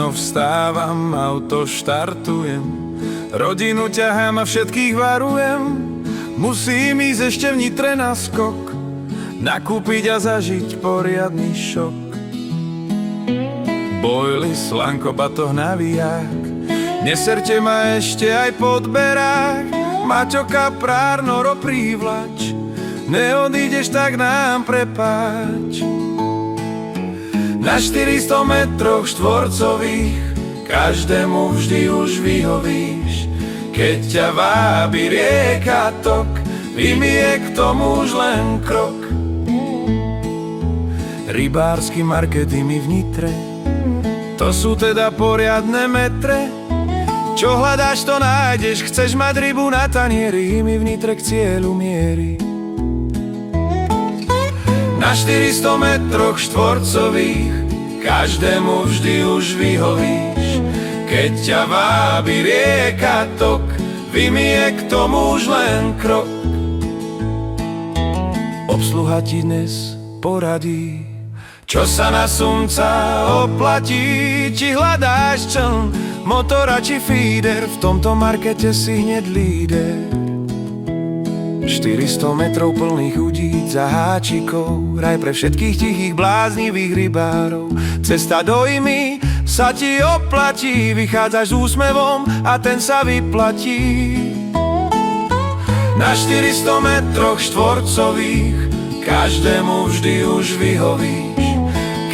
Ráno vstávam, auto štartujem, rodinu ťahám a všetkých varujem. Musím ísť ešte v Nitre na skok, nakúpiť a zažiť poriadny šok. Bojli, slanko, batoh, navíjak, neserte ma ešte aj podberák. Maťo, kaprár, noro, prívlač, neodídeš, tak nám prepáč. Na 400 metroch štvorcových každému vždy už vyhovíš. Keď ťa vábi rieka tok, vymie k tomu už len krok. Rybársky markety mi v Nitre, to sú teda poriadne metre. Čo hľadáš, to nájdeš, chceš mať rybu na tanieri, mi v Nitre k cieľu mierí. Na 400 metroch štvorcových každému vždy už vyhovíš. Keď ťa vábi rieka tok, vymie k tomu už len krok. Obsluha ti dnes poradí, čo sa na sumca oplatí. Či hľadáš čln, motora či feeder, v tomto markete si hneď líder. 400 metrov plných udíc a háčikov, raj pre všetkých tichých bláznivých rybárov. Cesta do Imy sa ti oplatí, vychádzaš s úsmevom a ten sa vyplatí. Na 400 metroch štvorcových každému vždy už vyhovíš.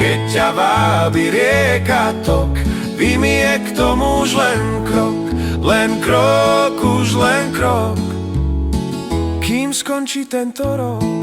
Keď ťa vábi rieka tok, vymie k tomu už len krok. Len krok, už len krok, kým skončí tento rok.